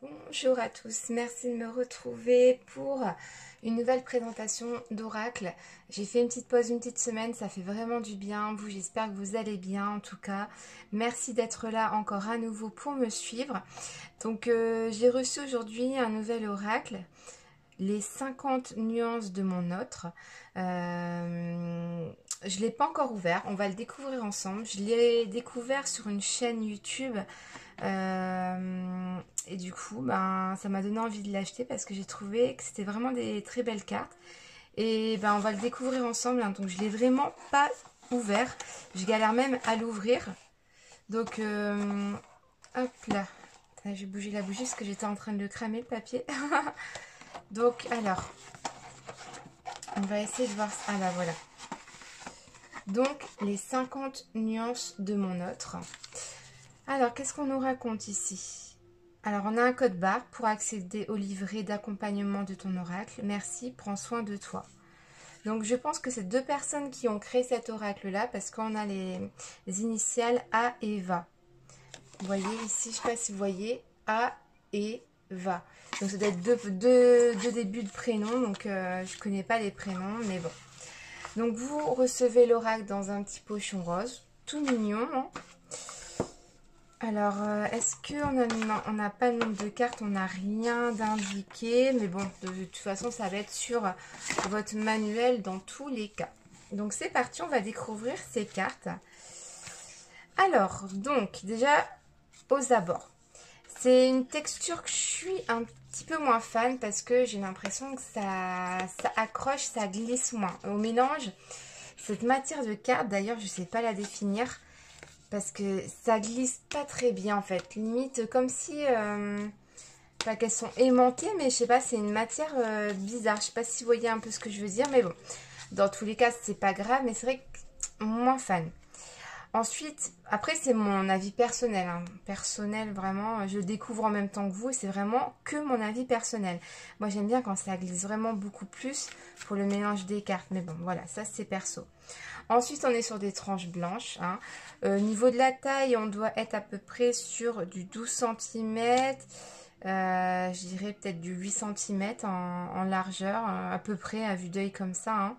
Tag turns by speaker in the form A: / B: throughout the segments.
A: Bonjour à tous, merci de me retrouver pour une nouvelle présentation d'oracle. J'ai fait une petite pause, une petite semaine, ça fait vraiment du bien. Vous, j'espère que vous allez bien en tout cas. Merci d'être là encore à nouveau pour me suivre. Donc j'ai reçu aujourd'hui un nouvel oracle, les 50 nuances de mon autre. Je ne l'ai pas encore ouvert, on va le découvrir ensemble. Je l'ai découvert sur une chaîne YouTube. Et du coup, ben, ça m'a donné envie de l'acheter parce que j'ai trouvé que c'était vraiment des très belles cartes. Et ben, on va le découvrir ensemble, hein. Donc, je l'ai vraiment pas ouvert. Je galère même à l'ouvrir. Donc, hop là. Je vais bouger la bougie parce que j'étais en train de le cramer, le papier. Donc, alors, on va essayer de voir ça. Ah là, voilà. Donc, les 50 nuances de mon autre. Alors, qu'est-ce qu'on nous raconte ici? Alors, on a un code barre pour accéder au livret d'accompagnement de ton oracle. Merci, prends soin de toi. Donc, je pense que c'est deux personnes qui ont créé cet oracle-là parce qu'on a les initiales A et Va. Vous voyez ici, je ne sais pas si vous voyez, A et Va. Donc, ça doit être deux débuts de prénoms. Donc, je ne connais pas les prénoms, mais bon. Donc, vous recevez l'oracle dans un petit pochon rose. Tout mignon, hein. Alors, est-ce qu'on n'a pas le nombre de cartes? On n'a rien d'indiqué. Mais bon, de toute façon, ça va être sur votre manuel dans tous les cas. Donc, c'est parti, on va découvrir ces cartes. Alors, donc, déjà, aux abords. C'est une texture que je suis un petit peu moins fan parce que j'ai l'impression que ça accroche, ça glisse moins. Au mélange, cette matière de carte, d'ailleurs, je ne sais pas la définir. Parce que ça glisse pas très bien en fait. Limite comme si... pas qu'elles sont aimantées, mais je sais pas, c'est une matière bizarre. Je sais pas si vous voyez un peu ce que je veux dire, mais bon. Dans tous les cas, c'est pas grave, mais c'est vrai que moins fan. Ensuite, après c'est mon avis personnel, hein. Personnel vraiment, je le découvre en même temps que vous et c'est vraiment que mon avis personnel. Moi j'aime bien quand ça glisse vraiment beaucoup plus pour le mélange des cartes, mais bon voilà, ça c'est perso. Ensuite on est sur des tranches blanches, hein. Niveau de la taille, on doit être à peu près sur du 12 cm, je dirais peut-être du 8 cm en largeur, à peu près à vue d'œil comme ça, hein.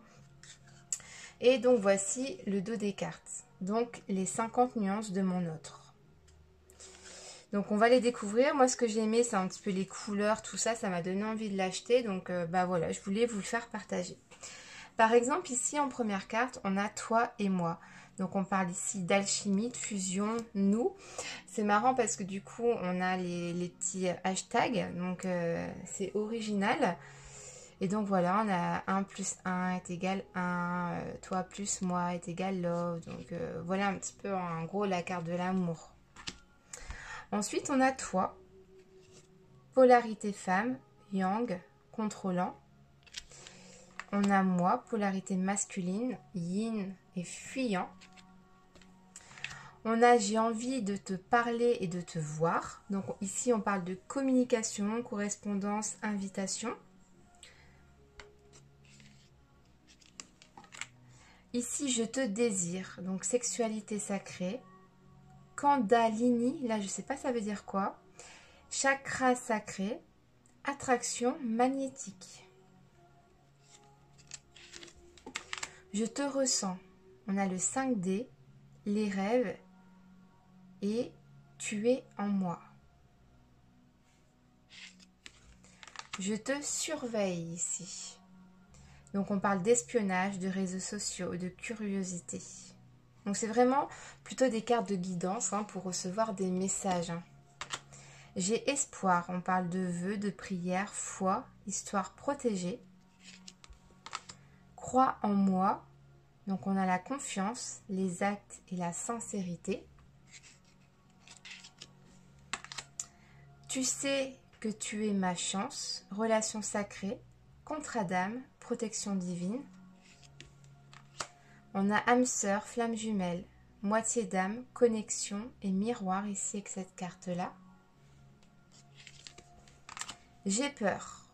A: Et donc voici le dos des cartes. Donc les 50 nuances de mon autre. Donc on va les découvrir. Moi ce que j'ai aimé c'est un petit peu les couleurs, tout ça, ça m'a donné envie de l'acheter. Donc bah voilà, je voulais vous le faire partager. Par exemple ici en première carte, on a toi et moi. Donc on parle ici d'alchimie, de fusion, nous. C'est marrant parce que du coup on a les petits hashtags. Donc c'est original. Et donc voilà, on a 1 plus 1 est égal 1, toi plus moi est égal love. Donc voilà un petit peu en gros la carte de l'amour. Ensuite on a toi, polarité femme, yang, contrôlant. On a moi, polarité masculine, yin et fuyant. On a j'ai envie de te parler et de te voir. Donc ici on parle de communication, correspondance, invitation. Ici, je te désire, donc sexualité sacrée. Kundalini, là je ne sais pas ça veut dire quoi. Chakra sacré, attraction magnétique. Je te ressens. On a le 5D, les rêves et tu es en moi. Je te surveille ici. Donc on parle d'espionnage, de réseaux sociaux, de curiosité. Donc c'est vraiment plutôt des cartes de guidance, hein, pour recevoir des messages, hein. J'ai espoir, on parle de vœux, de prières, foi, histoire protégée. Crois en moi, donc on a la confiance, les actes et la sincérité. Tu sais que tu es ma chance, relation sacrée, contrat d'âme, protection divine. On a âme sœur, flamme jumelle, moitié d'âme, connexion et miroir ici avec cette carte-là. J'ai peur.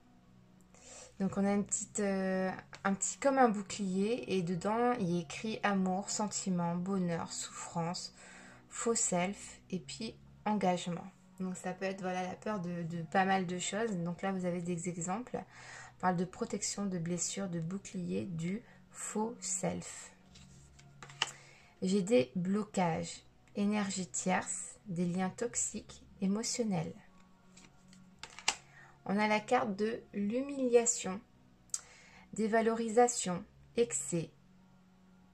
A: Donc on a une petite, un petit comme un bouclier et dedans il est écrit amour, sentiment, bonheur, souffrance, faux self et puis engagement. Donc ça peut être voilà, la peur de pas mal de choses. Donc là, vous avez des exemples. On parle de protection, de blessures, de bouclier, du faux self. J'ai des blocages, énergie tierce, des liens toxiques, émotionnels. On a la carte de l'humiliation, dévalorisation, excès,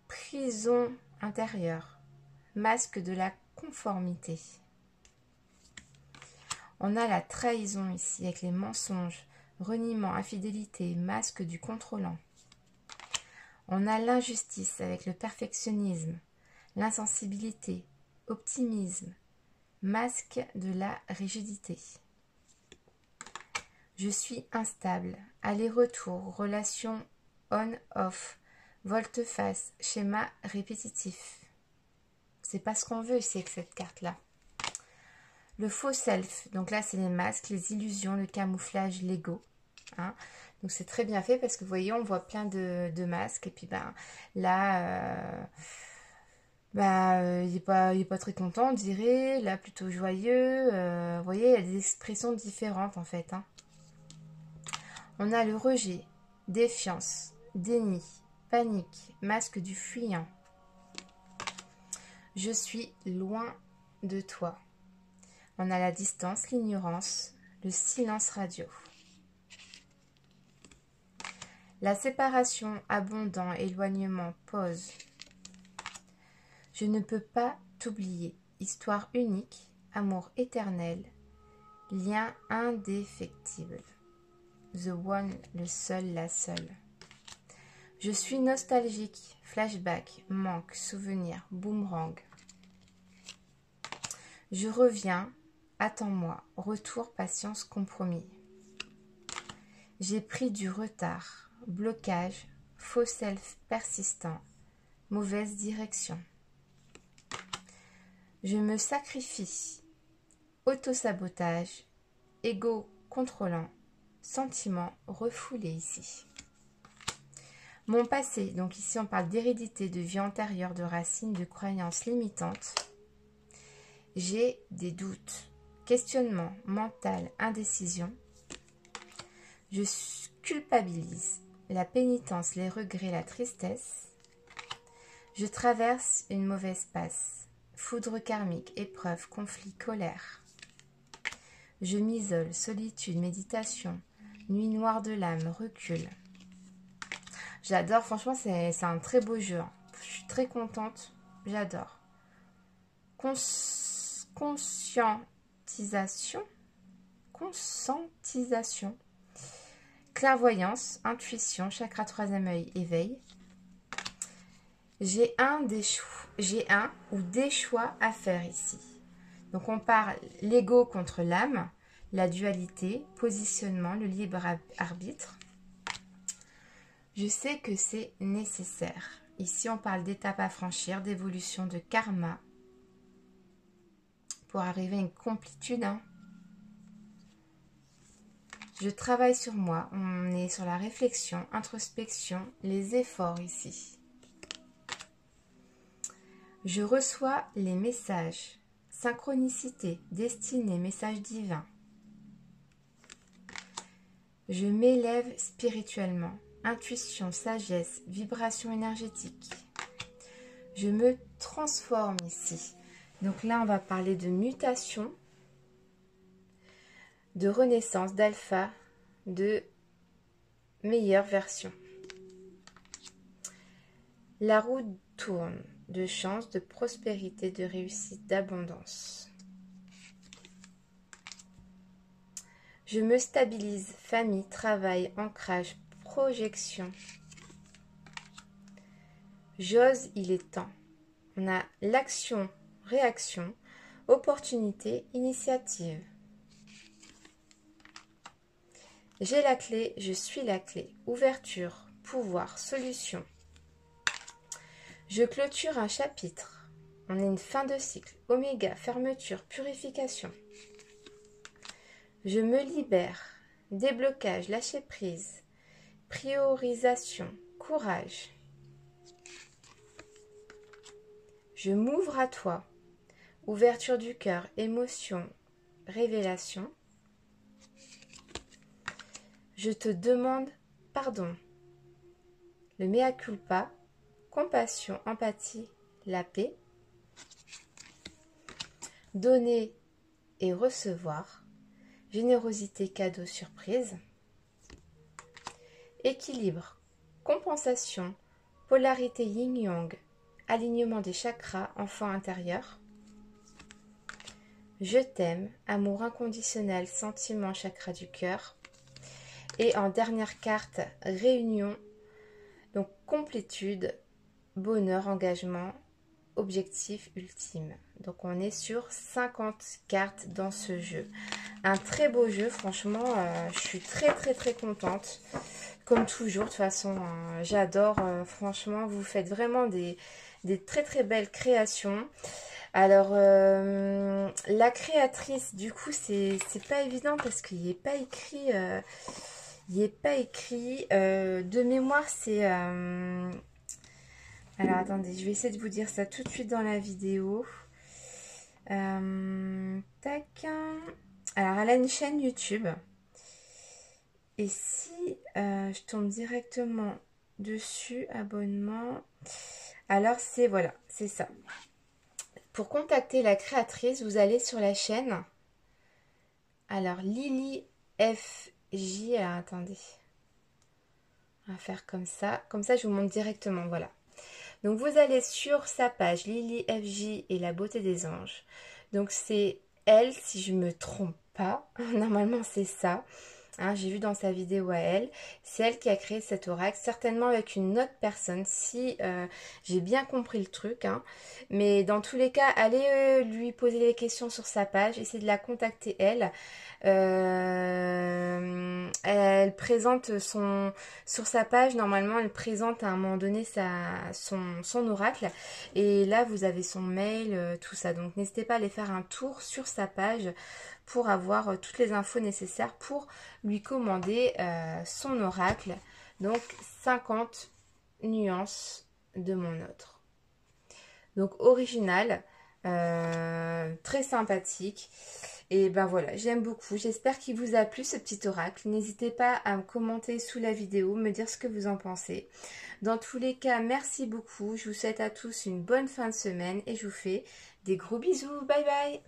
A: prison intérieure, masque de la conformité. On a la trahison ici avec les mensonges, reniement, infidélité, masque du contrôlant. On a l'injustice avec le perfectionnisme, l'insensibilité, optimisme, masque de la rigidité. Je suis instable, aller-retour, relation on-off, volte-face, schéma répétitif. C'est pas ce qu'on veut ici avec cette carte-là. Le faux self, donc là c'est les masques, les illusions, le camouflage, l'ego. Hein. Donc c'est très bien fait parce que vous voyez, on voit plein de masques. Et puis ben là, il n'est pas très content, on dirait. Là, plutôt joyeux. Vous voyez, il y a des expressions différentes en fait. Hein. On a le rejet, défiance, déni, panique, masque du fuyant. Je suis loin de toi. On a la distance, l'ignorance, le silence radio. La séparation, abondant, éloignement, pause. Je ne peux pas t'oublier. Histoire unique, amour éternel, lien indéfectible. The one, le seul, la seule. Je suis nostalgique, flashback, manque, souvenir, boomerang. Je reviens, attends-moi, retour, patience, compromis. J'ai pris du retard, blocage, faux self persistant, mauvaise direction. Je me sacrifie, autosabotage, ego contrôlant, sentiment refoulé ici. Mon passé, donc ici on parle d'hérédité, de vie antérieure, de racines, de croyances limitantes. J'ai des doutes, questionnement, mental, indécision. Je culpabilise, la pénitence, les regrets, la tristesse. Je traverse une mauvaise passe, foudre karmique, épreuve, conflit, colère. Je m'isole, solitude, méditation, nuit noire de l'âme, recul. J'adore, franchement, c'est un très beau jeu. Hein. Je suis très contente, j'adore. Conscientisation, clairvoyance, intuition, chakra troisième œil, éveil. J'ai un ou des choix à faire ici. Donc on parle l'ego contre l'âme, la dualité, positionnement, le libre arbitre. Je sais que c'est nécessaire. Ici, on parle d'étapes à franchir, d'évolution, de karma pour arriver à une complétude. Hein. Je travaille sur moi. On est sur la réflexion, introspection, les efforts ici. Je reçois les messages, synchronicité, destinée, message divin. Je m'élève spirituellement. Intuition, sagesse, vibration énergétique. Je me transforme ici. Donc là, on va parler de mutation, de renaissance, d'alpha, de meilleure version. La roue tourne, de chance, de prospérité, de réussite, d'abondance. Je me stabilise, famille, travail, ancrage, projection. J'ose, il est temps. On a l'action, réaction, opportunité, initiative. J'ai la clé, je suis la clé. Ouverture, pouvoir, solution. Je clôture un chapitre. On a une fin de cycle. Oméga, fermeture, purification. Je me libère. Déblocage, lâcher prise. Priorisation, courage. Je m'ouvre à toi. Ouverture du cœur, émotion, révélation. Je te demande pardon. Le mea culpa, compassion, empathie, la paix. Donner et recevoir, générosité, cadeau, surprise. Équilibre, compensation, polarité yin-yang, alignement des chakras, enfant intérieur. Je t'aime, amour inconditionnel, sentiment, chakra du cœur. Et en dernière carte, réunion, donc complétude, bonheur, engagement, objectif ultime. Donc on est sur 50 cartes dans ce jeu. Un très beau jeu, franchement, je suis très contente. Comme toujours, de toute façon, j'adore, franchement, vous faites vraiment des très belles créations. Alors, la créatrice, du coup, c'est pas évident parce qu'il n'est pas écrit... de mémoire, c'est... alors, attendez, je vais essayer de vous dire ça tout de suite dans la vidéo. Tac. Alors, elle a une chaîne YouTube. Et si je tombe directement dessus, abonnement... Alors, c'est... Voilà, c'est ça. Pour contacter la créatrice, vous allez sur la chaîne. Alors, Lily FJ... Alors, attendez. On va faire comme ça. Comme ça, je vous montre directement, voilà. Donc, vous allez sur sa page, Lily FJ et la beauté des anges. Donc, c'est elle, si je ne me trompe pas. Normalement, c'est ça. Hein, j'ai vu dans sa vidéo à elle. C'est elle qui a créé cet oracle. Certainement avec une autre personne, si j'ai bien compris le truc. Hein. Mais dans tous les cas, allez lui poser des questions sur sa page. Essayez de la contacter, elle. Elle présente sur sa page, normalement elle présente à un moment donné son oracle, et là vous avez son mail, tout ça, donc n'hésitez pas à aller faire un tour sur sa page pour avoir toutes les infos nécessaires pour lui commander son oracle. Donc 50 nuances de mon autre, donc original, très sympathique. Et ben voilà, j'aime beaucoup. J'espère qu'il vous a plu ce petit oracle. N'hésitez pas à me commenter sous la vidéo, me dire ce que vous en pensez. Dans tous les cas, merci beaucoup. Je vous souhaite à tous une bonne fin de semaine et je vous fais des gros bisous. Bye bye!